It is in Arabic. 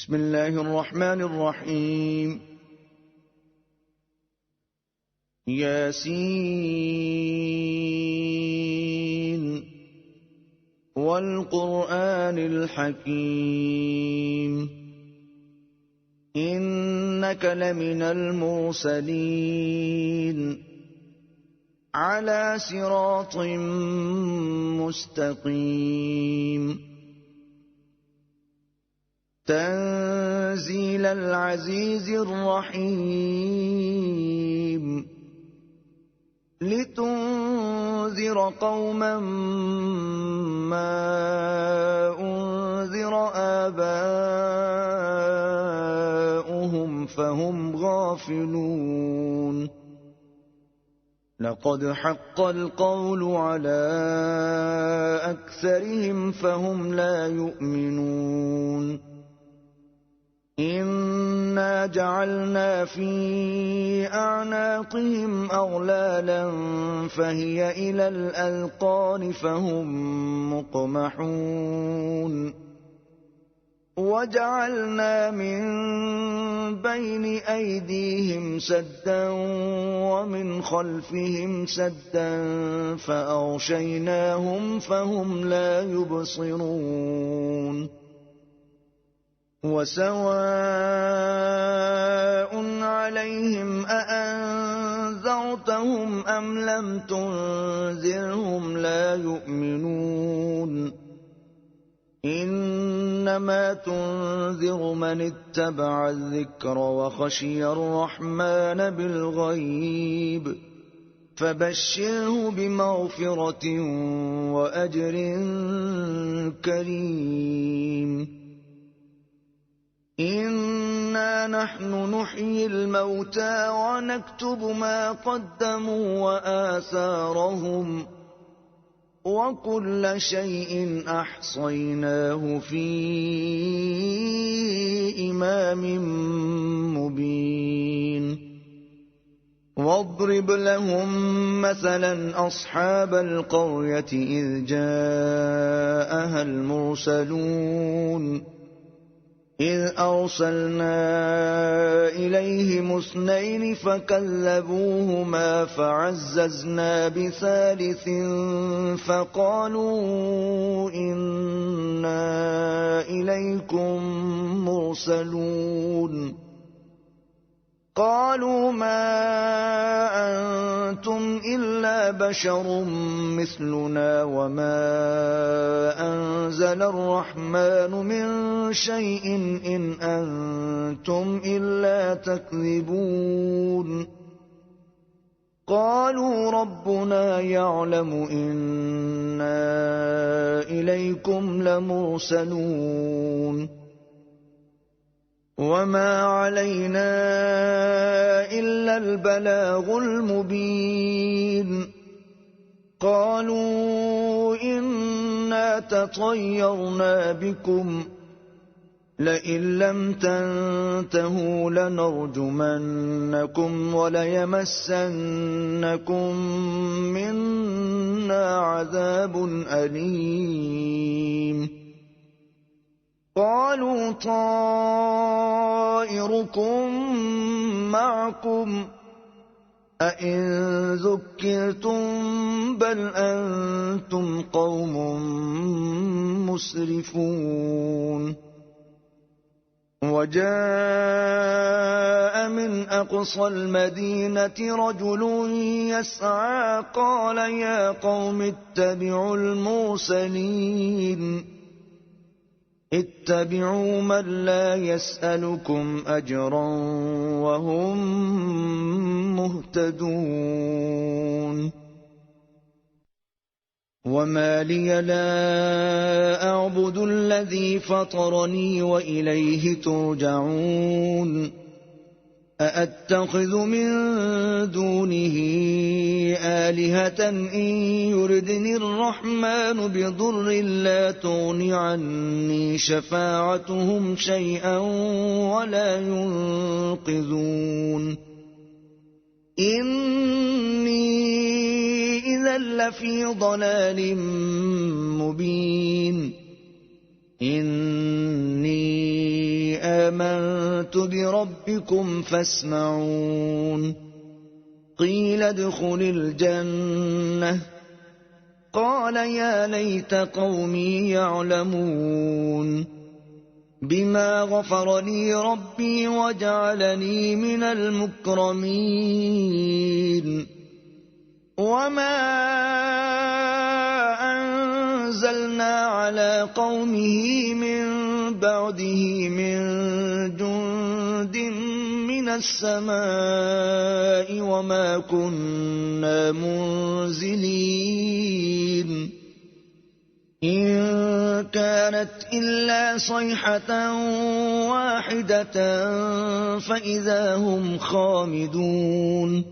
بسم الله الرحمن الرحيم. ياسين والقرآن الحكيم إنك لمن المرسلين على صراط مستقيم تنزيل العزيز الرحيم لتنذر قوما ما أنذر آباؤهم فهم غافلون لقد حق القول على أكثرهم فهم لا يؤمنون إنا جعلنا في أعناقهم أغلالا فهي إلى الأذقان فهم مقمحون وجعلنا من بين أيديهم سدا ومن خلفهم سدا فأغشيناهم فهم لا يبصرون وسواء عليهم أأنذرتهم أم لم تنذرهم لا يؤمنون إنما تنذر من اتبع الذكر وخشي الرحمن بالغيب فبشره بمغفرة وأجر كريم إنا نحن نحيي الموتى ونكتب ما قدموا وآثارهم وكل شيء أحصيناه في إمام مبين واضرب لهم مثلا أصحاب القرية إذ جاءها المرسلون إذ أرسلنا إليهم 2 فكذبوهما فعززنا بثالث فقالوا إنا إليكم مرسلون قالوا ما أنتم إلا بشر مثلنا وما أنزل الرحمن من شيء إن أنتم إلا تكذبون قالوا ربنا يعلم إنا إليكم لمرسلون وما علينا إلا البلاغ المبين قالوا إنا تطيرنا بكم لئن لم تنتهوا لنرجمنكم وليمسنكم منا عذاب أليم قالوا طائركم معكم أئن ذكرتم بل أنتم قوم مسرفون وجاء من أقصى المدينة رجل يسعى قال يا قوم اتبعوا المرسلين اتبعوا من لا يسألكم أجرا وهم مهتدون وما لي لا أعبد الذي فطرني وإليه ترجعون أأتخذ من دونه آلهة إن يردني الرحمن بضر لا تغن عني شفاعتهم شيئا ولا ينقذون إني إذا لفي ضلال مبين إني آمنت بربكم فاسمعون قيل ادخل الجنة قال يا ليت قومي يعلمون بما غفر لي ربي وجعلني من المكرمين وما أنزلنا على قومه من بعده من جند من السماء وما كنا منزلين إن كانت إلا صيحة واحدة فإذا هم خامدون